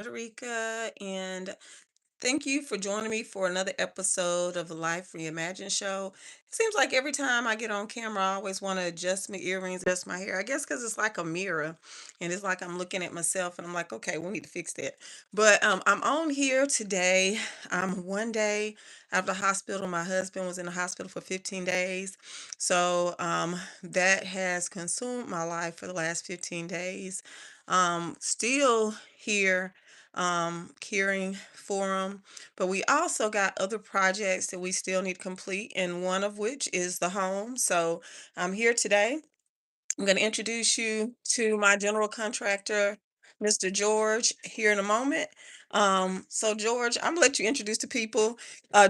Rika, and thank you for joining me for another episode of the Life Reimagined show. It seems like every time I get on camera, I always want to adjust my earrings, adjust my hair. I guess because it's like a mirror, and it's like I'm looking at myself, and I'm like, okay, we need to fix that. But I'm on here today. I'm one day out of the hospital. My husband was in the hospital for 15 days, so that has consumed my life for the last 15 days. Still here caring for him. But we also got other projects that we still need to complete, and one of which is the home. So I'm here today. I'm going to introduce you to my general contractor, Mr. George, here in a moment. So George, I'm gonna let you introduce the people.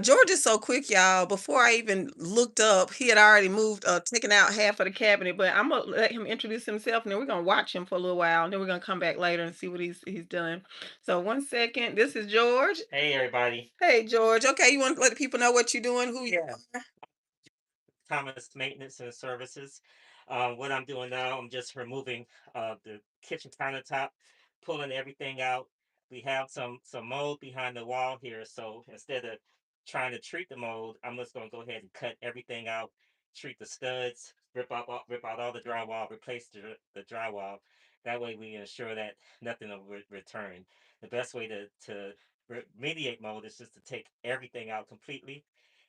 George is so quick, y'all. Before I even looked up, he had already moved, taken out half of the cabinet. But I'm gonna let him introduce himself, and then we're gonna watch him for a little while, and then we're gonna come back later and see what he's done. So one second, this is George. Hey everybody, Hey George. Okay, you want to let the people know what you're doing, who you are? Thomas Maintenance and Services. What I'm doing now, I'm just removing the kitchen countertop, pulling everything out. We have some mold behind the wall here, so instead of trying to treat the mold, I'm just going to go ahead and cut everything out, treat the studs, rip out all the drywall, replace the drywall. That way, we ensure that nothing will return. The best way to remediate mold is just to take everything out completely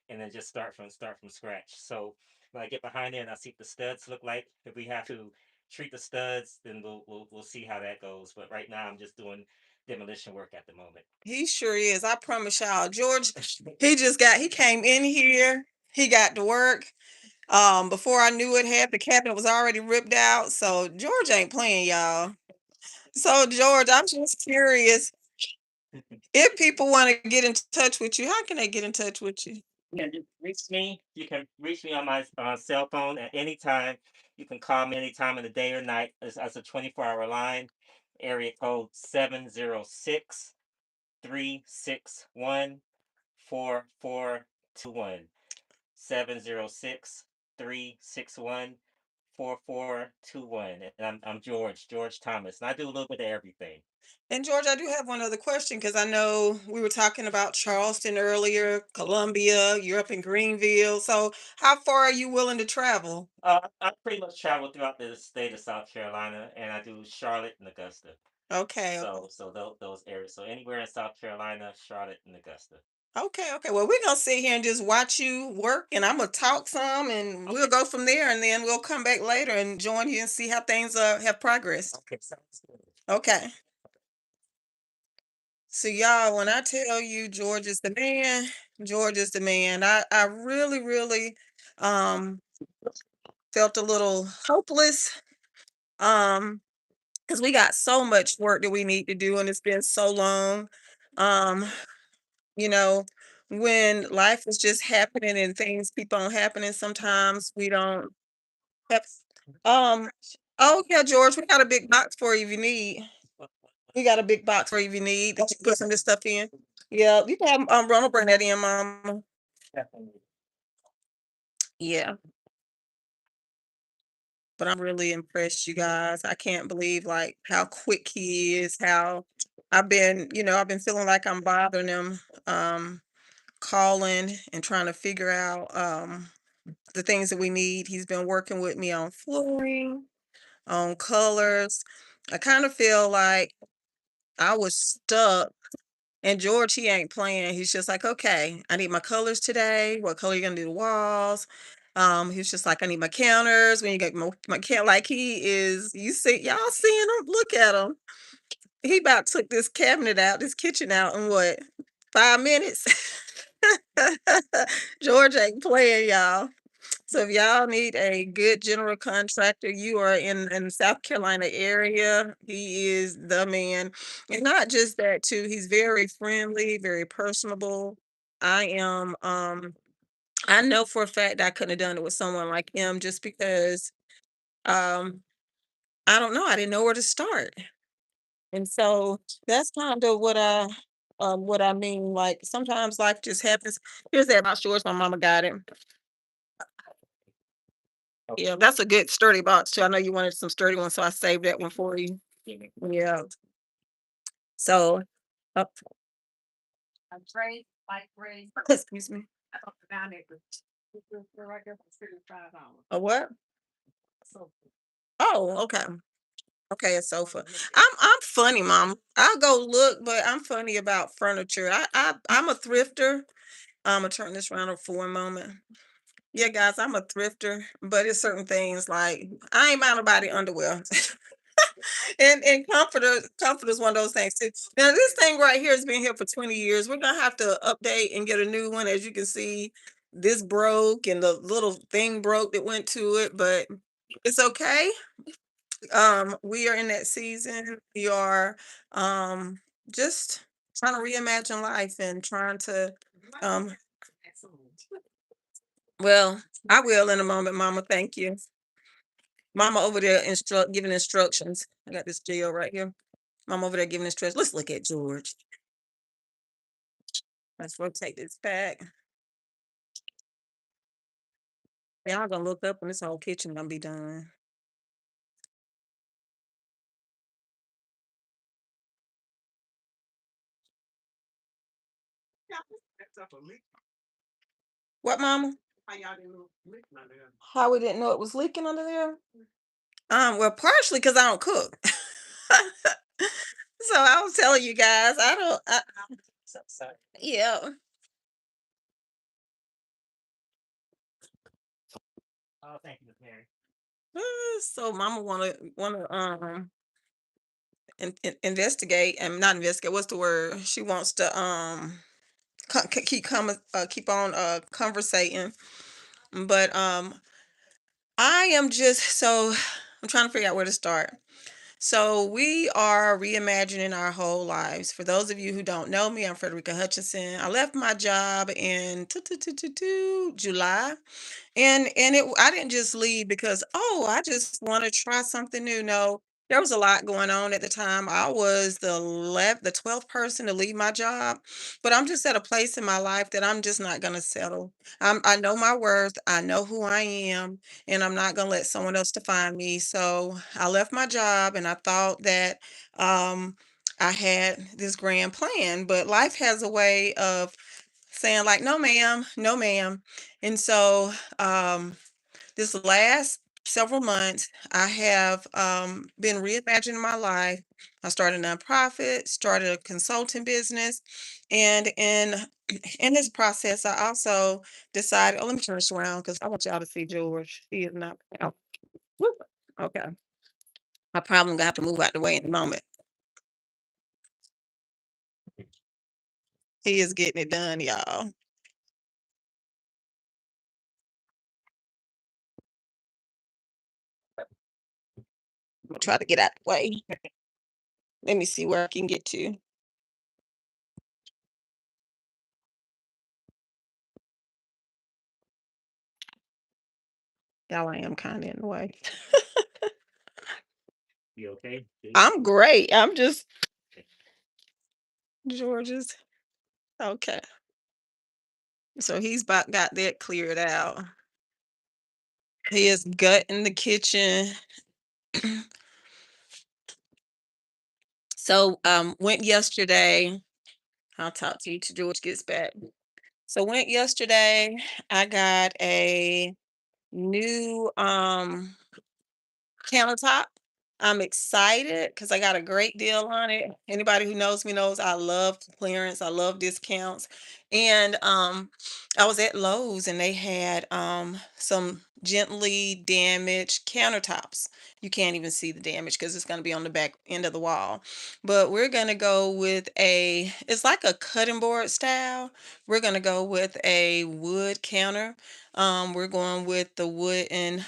and then just start from scratch. So when I get behind there and I see what the studs look like, if we have to treat the studs, then we'll see how that goes. But right now I'm just doing demolition work at the moment. He sure is. I promise y'all. George, he came in here, he got to work. Before I knew it, half the cabinet was already ripped out. So George ain't playing, y'all. So George, I'm just curious if people want to get in touch with you, how can they get in touch with you? Yeah, just reach me. You can reach me on my cell phone at any time. You can call me anytime of the day or night. As a 24-hour line. Area code 706-361-4421. 706-361-4421. And I'm George Thomas. And I do a little bit of everything. And George, I do have one other question because I know we were talking about Charleston earlier, Columbia, you're up in Greenville. So how far are you willing to travel? I pretty much travel throughout the state of South Carolina, and I do Charlotte and Augusta. Okay, So those areas. So anywhere in South Carolina, Charlotte and Augusta. okay. Well, we're gonna sit here and just watch you work, and I'm gonna talk some, and we'll Okay. go from there, and then we'll come back later and join you and see how things have progressed. Okay. Sounds good. Okay. So y'all, when I tell you George is the man, George is the man. I really um felt a little hopeless because we got so much work that we need to do, and it's been so long. Um, you know, when life is just happening and things keep on happening, sometimes we don't have um oh yeah, George, we got a big box for you if you need. We got a big box for you if you need that you can put some of this stuff in. Yeah, you can have Ronald bring that in, mama. Definitely. Yeah, but I'm really impressed, you guys. I can't believe like how quick he is, how I've been feeling like I'm bothering him, calling and trying to figure out the things that we need. He's been working with me on flooring, on colors. I kind of feel like I was stuck. And George, he ain't playing. He's just like, okay, I need my colors today. What color you gonna do the walls? He's just like, I need my counters. When you get my count, like he is, you see, y'all seeing him? Look at him. He about took this cabinet out, this kitchen out in what, 5 minutes? George ain't playing, y'all. So if y'all need a good general contractor, you are in South Carolina area, he is the man. And not just that too, he's very friendly, very personable. I am I know for a fact I couldn't have done it with someone like him just because um I don't know, I didn't know where to start. And so that's kind of what I mean. Like sometimes life just happens. Here's that box yours, my mama got it. Yeah, that's a good sturdy box too. I know you wanted some sturdy ones, so I saved that one for you. Yeah. So Up. Excuse me. A what? Oh, okay. Okay, a sofa. I'm funny, mom. I'll go look, but I'm funny about furniture. I'm a thrifter. Imma turn this around for one moment. Yeah, guys, I'm a thrifter, but it's certain things like I ain't buying nobody underwear. And comforter is one of those things too. Now this thing right here has been here for 20 years. We're gonna have to update and get a new one. As you can see, this broke and the little thing broke that went to it, but it's okay. We are in that season. We are just trying to reimagine life and trying to um well, I will in a moment, mama. Thank you. Mama over there giving instructions. I got this jail right here. Mom over there giving instructions. Let's look at George. Let's rotate this back. Y'all gonna look up and this whole kitchen gonna be done. What, mama? How we didn't know it was leaking under there? Well, partially because I don't cook. So I was telling you guys, I don't. Yeah. Oh, thank you, Miss Mary. So mama wanna investigate and not investigate. What's the word? She wants to keep on conversating, but I am just so I'm trying to figure out where to start. So we are reimagining our whole lives. For those of you who don't know me, I'm Frederica Hutchinson. I left my job in July. And I didn't just leave because, "Oh, I just wanna try something new." No, there was a lot going on at the time. I was the 12th person to leave my job, but I'm just at a place in my life that I'm just not gonna settle. I know my worth, I know who I am, and I'm not gonna let someone else define me. So, I left my job, and I thought that, I had this grand plan, but life has a way of saying like, "No, ma'am. No, ma'am." And so, this last several months, I have been reimagining my life. I started a nonprofit, started a consulting business, and in this process, I also decided. Oh, let me turn this around because I want y'all to see George. He is not. Oh, whoop. Okay, I probably gonna have to move out the way in a moment. He is getting it done, y'all. I'm gonna try to get out the way. Let me see where I can get to. Y'all, I am kind of in the way. You okay? Good. I'm great. I'm just George's. Okay. So he's about got that cleared out. He is gutting the kitchen. So went yesterday. I'll talk to you till George gets back. So went yesterday. I got a new countertop. I'm excited because I got a great deal on it. Anybody who knows me knows I love clearance. I love discounts. And I was at Lowe's and they had some gently damaged countertops. You can't even see the damage because it's going to be on the back end of the wall. But we're going to go with it's like a cutting board style. We're going to go with a wood counter. We're going with the wooden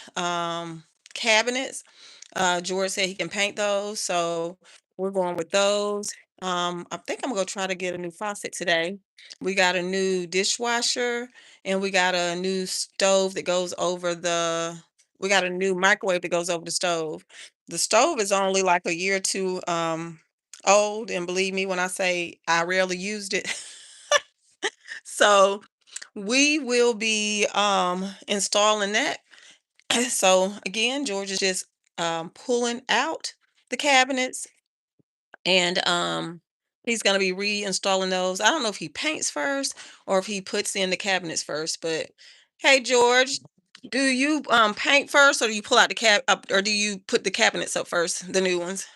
cabinets. George said he can paint those, so we're going with those. I think I'm gonna try to get a new faucet today. We got a new dishwasher and we got a new stove that goes over the we got a new microwave that goes over the stove. The stove is only like a year or two old, and believe me when I say I rarely used it. So we will be installing that. So again, George is just pulling out the cabinets and He's gonna be reinstalling those. I don't know if he paints first or if he puts in the cabinets first, but hey, George, do you paint first or do you pull out the cab up or do you put the cabinets up first, the new ones?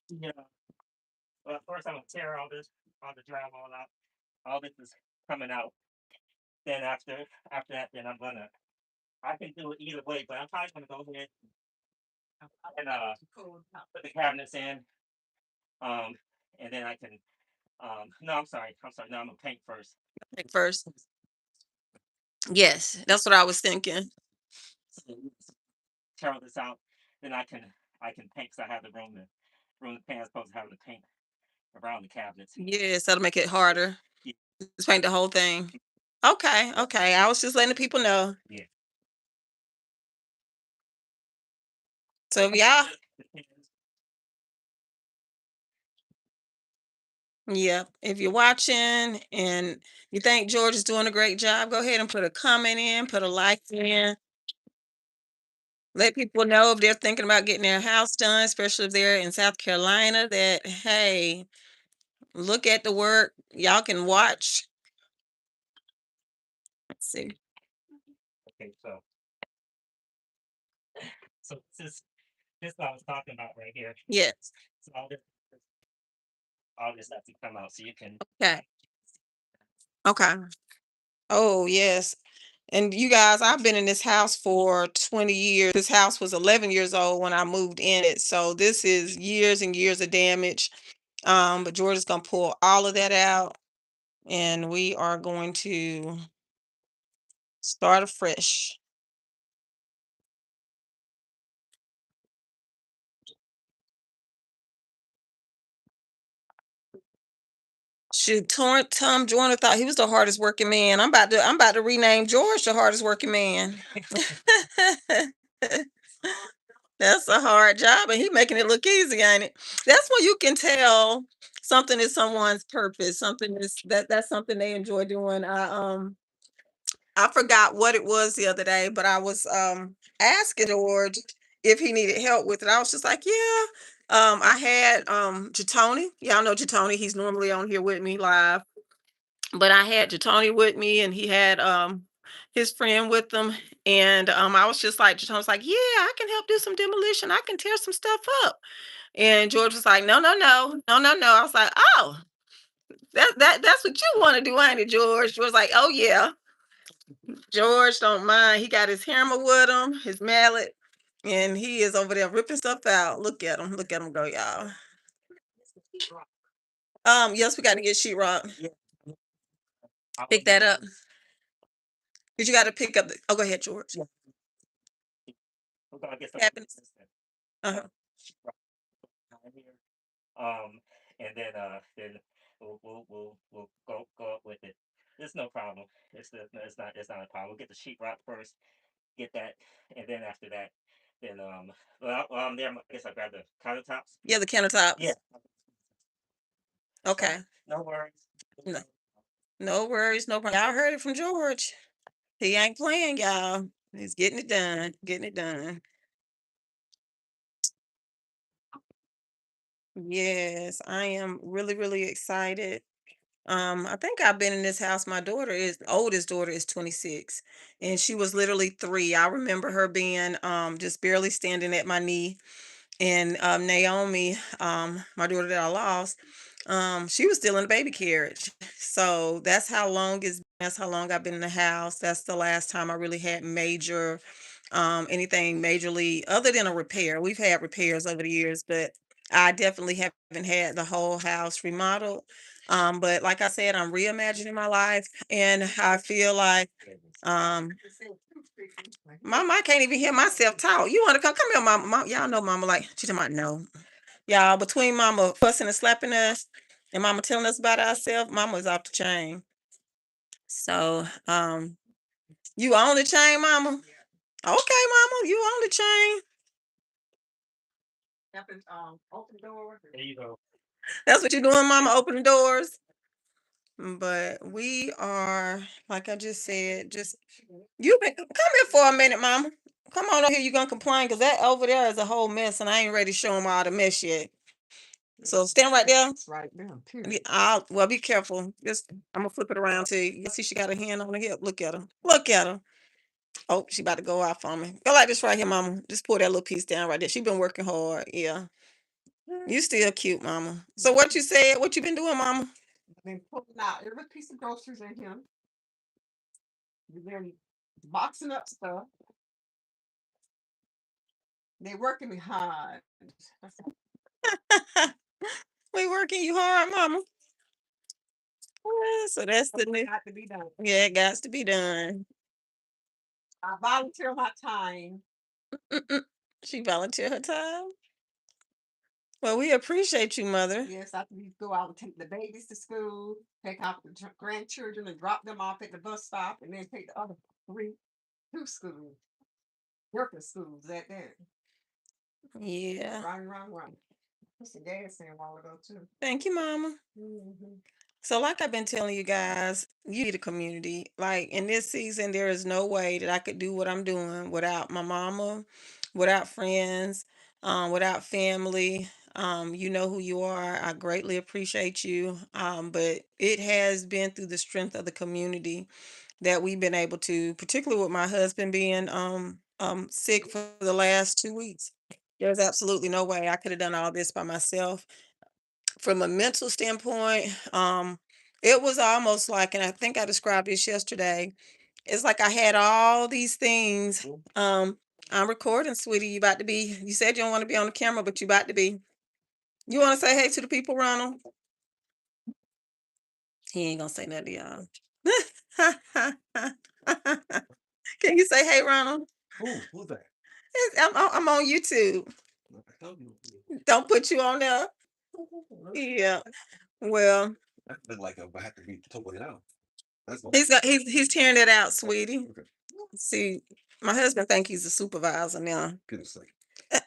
Yeah. Well, first I'm gonna tear all the drywall out. All this is coming out. Then after that, then I can do it either way, but I'm probably gonna go ahead and put the cabinets in. Um, and then I can no, I'm sorry. No, I'm gonna paint first. Paint first. Yes, that's what I was thinking. So, tear all this out, then I can paint because I have the room to paint as opposed to having to paint around the cabinets. Yes, that'll make it harder. Yeah, Just paint the whole thing. Okay, okay. I was just letting the people know. yeah. So if y'all, Depends. yeah, if you're watching and you think George is doing a great job, go ahead and put a comment in, put a like in. Let people know if they're thinking about getting their house done, especially if they're in South Carolina, that hey, look at the work. Y'all can watch. Let's see. Okay, so this what I was talking about right here. Yes. So all this has to come out so you can Okay. Okay. Oh, yes. And you guys, I've been in this house for 20 years. This house was 11 years old when I moved in it. So this is years and years of damage. But George is gonna pull all of that out and we are going to start afresh. Shoot, Tom Joyner thought he was the hardest working man. I'm about to rename George the hardest working man. That's a hard job, and he making it look easy, ain't it? That's when you can tell something is someone's purpose. Something is that's something they enjoy doing. I forgot what it was the other day, but I was asking George if he needed help with it. I was just like, yeah. I had Jatoni. Y'all know Jatoni. He's normally on here with me live. But I had Jatoni with me and he had his friend with them. And I was just like, Jatoni was like, yeah, I can help do some demolition. I can tear some stuff up. And George was like, no, no, no, no, no, no. I was like, oh, that's what you want to do, ain't it, George? Was like, oh yeah. George don't mind. He got his hammer with him, his mallet, and he is over there ripping stuff out. Look at him. Look at him go, y'all. Yes, we got to get sheetrock. yeah. I Pick would that up. need Cause you got to pick up the. Oh, go ahead, George. yeah. We're gonna get some Happens. uh, Uh-huh. behind here. And then we'll go up with it. It's no problem. It's not a problem. We'll get the sheetrock first. Get that, and then after that, then well there I guess I grab the countertops. Yeah, the Yeah. countertops. No, Okay. no worries. No, no worries. No problem. Y'all heard it from George. He ain't playing, y'all. He's getting it done. Getting it done. Yes, I am really, really excited. I think I've been in this house. My daughter is oldest daughter is 26 and she was literally 3. I remember her being just barely standing at my knee. And Naomi, my daughter that I lost, she was still in a baby carriage. So that's how long it's that's how long I've been in the house. That's the last time I really had major anything majorly other than a repair. We've had repairs over the years, but I definitely haven't had the whole house remodeled. But like I said, I'm reimagining my life and I feel like um mama, I can't even hear myself talk. You want to come here, mama? Y'all know mama like she talking about no. Y'all between mama fussing and slapping us and mama telling us about ourselves, mama's off the chain. So you on the chain, mama? Okay, mama, you on the chain. There you go. That's what you're doing, mama, opening doors. But we are, like I just said, just you been come here for a minute, mama. Come on over here, you gonna complain because that over there is a whole mess, and I ain't ready to show them all the mess yet. So stand right there. It's right there, Be, period. well, be careful. Just I'm gonna flip it around to you. You see, she got her hand on her hip. Look at her. Look at her. Oh, she about to go off on me. Go like this right here, mama. Just pull that little piece down right there. She been working hard. Yeah. You still cute, mama. So what you said? What you been doing, mama? I've been pulling out every piece of groceries in here. We've been boxing up stuff. They working me hard. We working you hard, mama. Yeah, so that's the new. Got to be done. Yeah, it got to be done. I volunteer my time. Mm-mm. She volunteered her time. Well, we appreciate you, mother. Yes, after we go out and take the babies to school, take out the grandchildren and drop them off at the bus stop, and then take the other three to school, working schools at that. Yeah. Run. Put some gas in a while ago too. Thank you, mama. Mm-hmm. So, like I've been telling you guys, you need a community. Like in this season, there is no way that I could do what I'm doing without my mama, without friends, without family. You know who you are. I greatly appreciate you. But it has been through the strength of the community that we've been able to, particularly with my husband being sick for the last 2 weeks. There's absolutely no way I could have done all this by myself. From a mental standpoint, it was almost like, and I think I described this yesterday. It's like I had all these things. I'm recording, sweetie. You about to be. You said you don't want to be on the camera, but you about to be. You want to say hey to the people, Ronald? He ain't gonna say nothing to y'all. Can you say hey, Ronald? Who's that? I'm on YouTube. Don't put you on there. Yeah. Well, That look like I have to be totally out. That's he's tearing it out, sweetie. okay. See, my husband think he's a supervisor now. Goodness sake.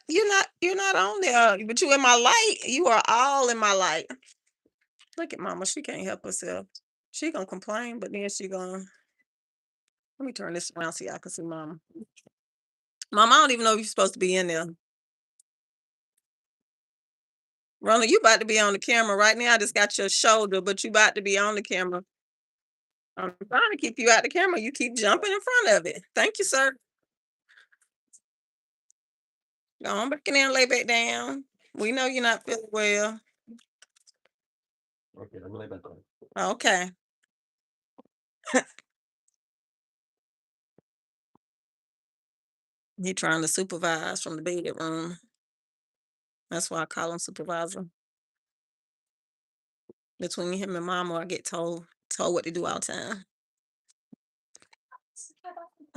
You're not on there, but you in my light. You are all in my light. Look at mama. She can't help herself. She gonna complain, but then she gonna let me turn this around so y'all can see mama. Mama, I don't even know if you're supposed to be in there. Ronald, you about to be on the camera right now. I just got your shoulder, but you about to be on the camera. I'm trying to keep you out the camera. You keep jumping in front of it. Thank you, sir. Go on back in there and lay back down. We know you're not feeling well. Okay, let me lay back on. Okay. He trying to supervise from the bedroom. That's why I call him supervisor. Between him and mama, I get told what to do all the time.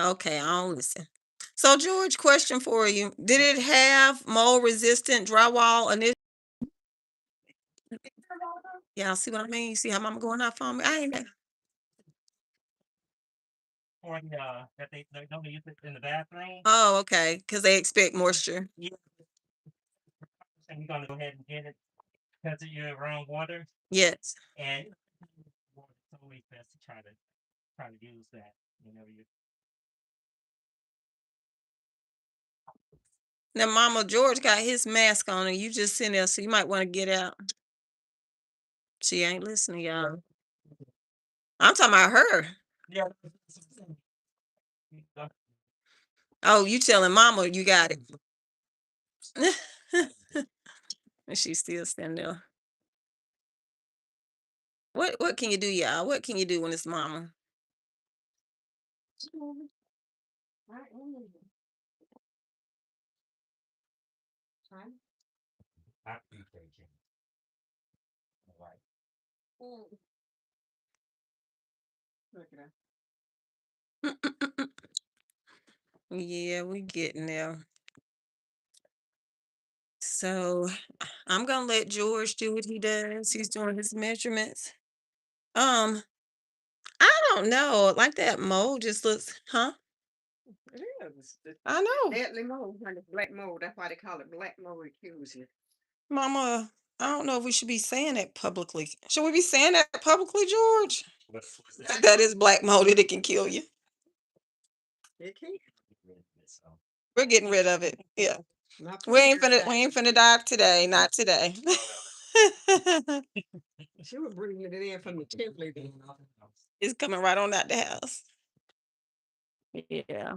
Okay, I don't listen. So George, question for you. Did it have mold resistant drywall initially? Y'all see what I mean? You see how mama going off on me? I ain't that. Or that they don't use it in the bathroom. Oh, okay. Because they expect moisture. Yeah. And you're gonna go ahead and get it because of your wrong water. Yes. And it's always best to try to use that whenever you. Now mama George got his mask on and you just sitting there, so you might want to get out. She ain't listening, y'all. I'm talking about her. Yeah. Oh, you telling mama you got it. And she's still standing there. What can you do, y'all? What can you do when it's mama? I appreciate you. All right. Look at that. Yeah, we getting there. So I'm gonna let George do what he does. He's doing his measurements. Um, I don't know. Like that mold just looks, huh? It is. It's I know. deadly mold, kind of black mold. That's why they call it black mold accusing. Mama, I don't know if we should be saying that publicly. Should we be saying that publicly, George? What's that? That is black mold and it can kill you. It can't. So, We're getting rid of it. Yeah. Not We ain't for finna die today. Not today. She was bringing it in from the chimney then. It's coming right on out the house. Yeah.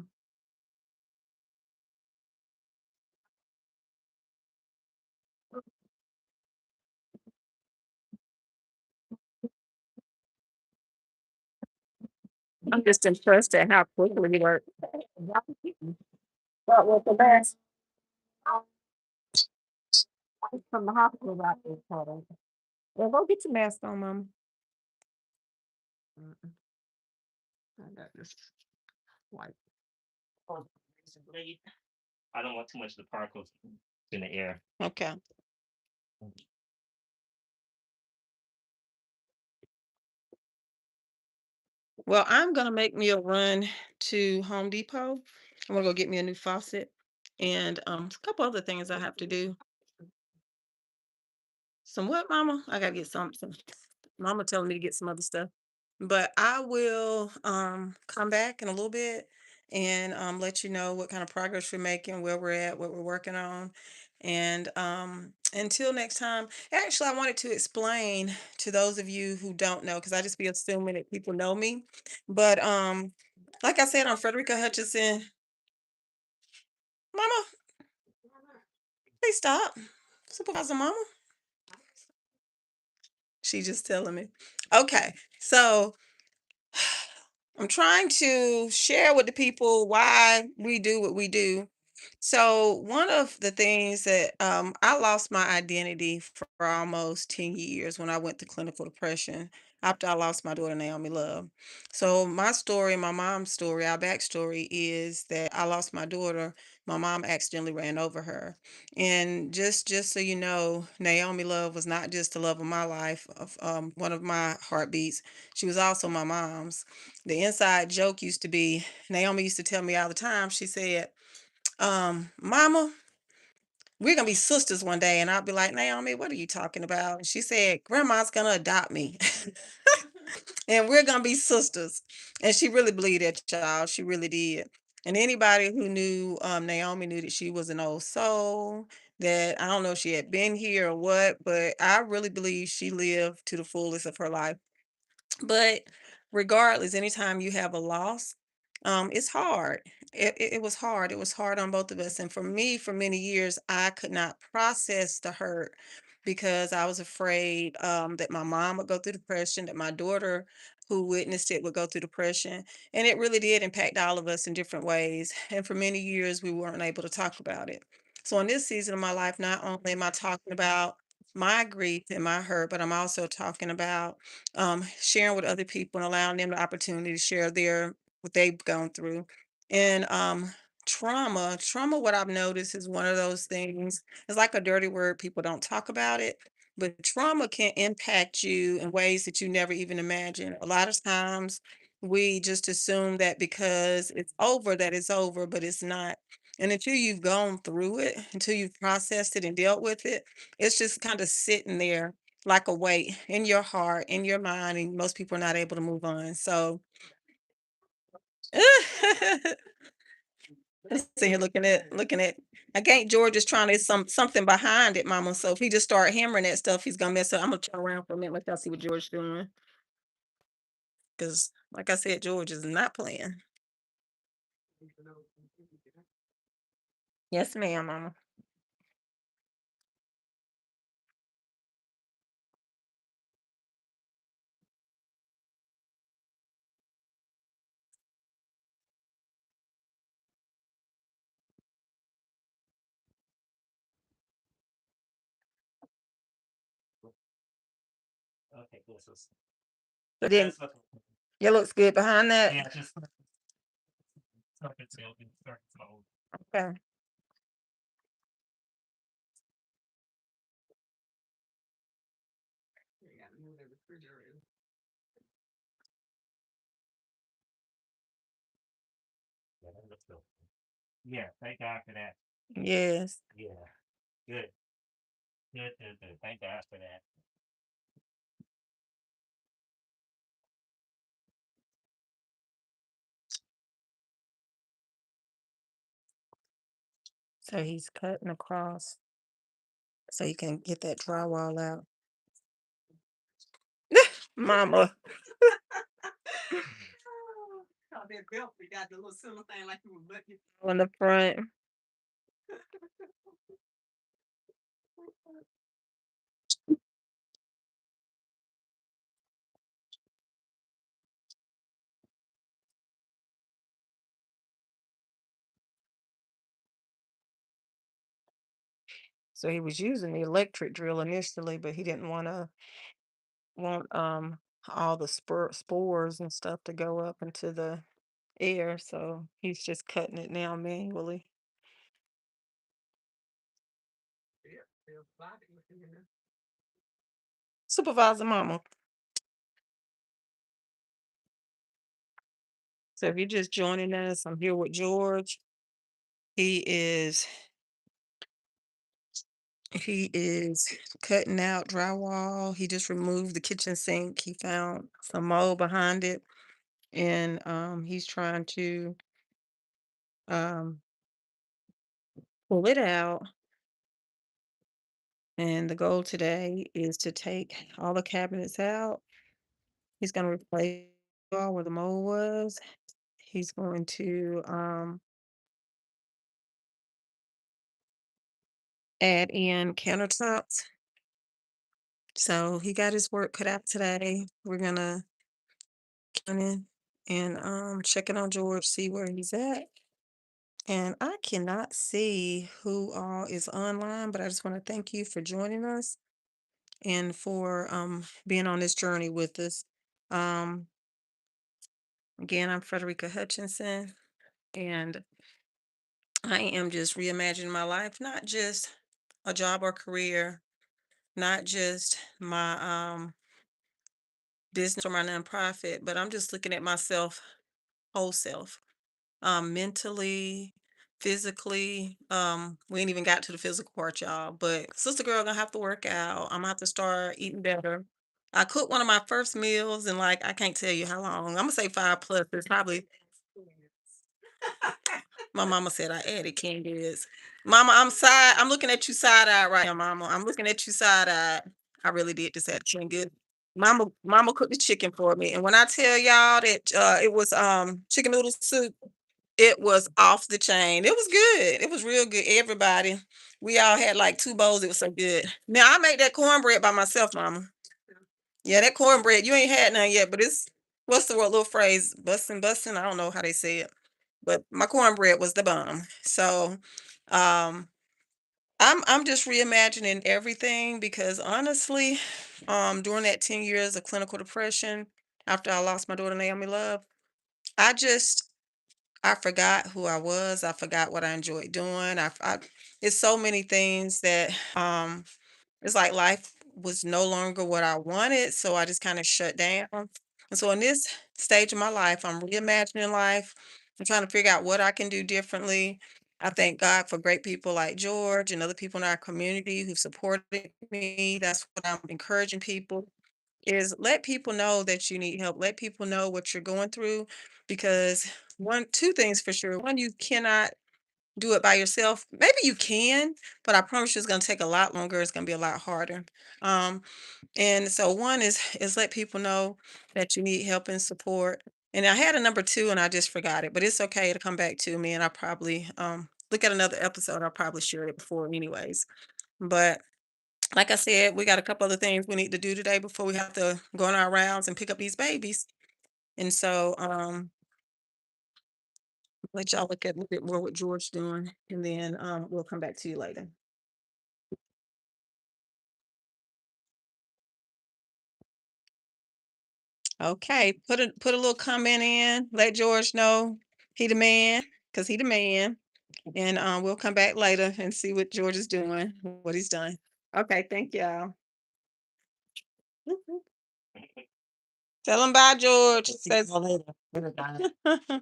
I'm just impressed at how quickly he worked. What was the last from the hospital right there, Carter? Well, go get your mask on, Mama. Mm-mm. I got this white. Oh, blade. I don't want too much of the particles in the air. Okay. Well, I'm gonna make me a run to Home Depot. I'm gonna go get me a new faucet and a couple other things I have to do. Some what, Mama? I gotta get some. Mama telling me to get some other stuff. But I will come back in a little bit and let you know what kind of progress we're making, where we're at, what we're working on. And until next time, actually, I wanted to explain to those of you who don't know, because I just be assuming that people know me. But like I said, I'm Frederica Hutchinson. Mama, please stop. Supervisor Mama. She's just telling me. Okay, so I'm trying to share with the people why we do what we do. So one of the things that I lost my identity for almost 10 years when I went to clinical depression after I lost my daughter Naomi Love. So my story, my mom's story, our backstory is that I lost my daughter. My mom accidentally ran over her. And just so you know, Naomi Love was not just the love of my life, of one of my heartbeats. She was also my mom's. The inside joke used to be Naomi used to tell me all the time, she said, Mama, we're gonna be sisters one day. And I'll be like, Naomi, what are you talking about? And she said, Grandma's gonna adopt me. And we're gonna be sisters. And she really believed that, child. She really did. And anybody who knew Naomi knew that she was an old soul, that I don't know if she had been here or what, but I really believe she lived to the fullest of her life. But regardless, anytime you have a loss, it's hard. It was hard. It was hard on both of us. And for me, for many years, I could not process the hurt because I was afraid that my mom would go through depression, that my daughter, who witnessed it, would go through depression. And it really did impact all of us in different ways. And for many years, we weren't able to talk about it. So in this season of my life, not only am I talking about my grief and my hurt, but I'm also talking about sharing with other people and allowing them the opportunity to share their what they've gone through. And trauma, what I've noticed is one of those things. It's like a dirty word. People don't talk about it, but trauma can impact you in ways that you never even imagined. A lot of times we just assume that because it's over, that it's over, but it's not. And until you've gone through it, until you've processed it and dealt with it, it's just kind of sitting there like a weight in your heart, in your mind, and most people are not able to move on. So I'm sitting here looking at I think George is trying to something behind it, mama. So if he just start hammering that stuff, he's gonna mess up. I'm gonna turn around for a minute, let y'all see what George doing. Cause like I said, George is not playing. Yes, ma'am, mama. Okay, cool. So So then that's looking. it looks good behind that. Yeah, just start it to start to. Okay. You gotta move the refrigerator. Yeah, that looks good. Yeah, thank God for that. Yes. Yeah, good, good, good, good. Thank God for that. So he's cutting across so you can get that drywall out. Mama. Oh, that belt, we got the little silver thing like you were button. On the front. So he was using the electric drill initially, but he didn't want all the spores and stuff to go up into the air, so he's just cutting it now manually. Yeah, their body was in there. Supervisor Mama. So if you're just joining us, I'm here with George. He is he is cutting out drywall. He just removed the kitchen sink. He found some mold behind it, and he's trying to um pull it out. And the goal today is to take all the cabinets out. He's going to replace all where the mold was. He's going to add in countertops. So he got his work cut out today. We're gonna come in and check in on George, see where he's at. And I cannot see who all is online, but I just want to thank you for joining us and for being on this journey with us. Um, Again, I'm Frederica Hutchinson, and I am just reimagining my life, not just a job or career, not just my business or my nonprofit, but I'm just looking at myself, whole self, mentally, physically. We ain't even got to the physical part, y'all. But sister girl gonna have to work out. I'm gonna have to start eating better. I cooked one of my first meals in like I can't tell you how long. I'm gonna say 5 plus. It's probably my mama said I added candies. Mama, I'm looking at you side eye right now, mama. I'm looking at you side eye. I really did just add good. Mama cooked the chicken for me. And when I tell y'all that it was chicken noodle soup, it was off the chain. It was good. It was real good. Everybody. We all had like 2 bowls. It was so good. Now I made that cornbread by myself, mama. Yeah, that cornbread. You ain't had none yet, but it's what's the word, little phrase? Bussin', bussin'. I don't know how they say it. But my cornbread was the bomb. So um I'm just reimagining everything because honestly, during that 10 years of clinical depression, after I lost my daughter Naomi Love, I just I forgot who I was. I forgot what I enjoyed doing. It's so many things that it's like life was no longer what I wanted, so I just kind of shut down. And so in this stage of my life, I'm reimagining life. I'm trying to figure out what I can do differently. I thank God for great people like George and other people in our community who supported me. That's what I'm encouraging people is let people know that you need help. Let people know what you're going through because two things for sure. One, you cannot do it by yourself. Maybe you can, but I promise you it's going to take a lot longer. It's going to be a lot harder. Um, and so one is let people know that you need help and support. And I had a number two and I just forgot it, but it's okay to come back to me and I probably look at another episode. I probably shared it before anyways. But like I said, we got a couple other things we need to do today before we have to go on our rounds and pick up these babies. And so let y'all look at a little bit more what George doing and then we'll come back to you later. Okay, put a little comment in, let George know he the man, because he the man. And we'll come back later and see what George is doing, what he's done. Okay, thank y'all. Tell him bye, George. See you all later. Later, Donna.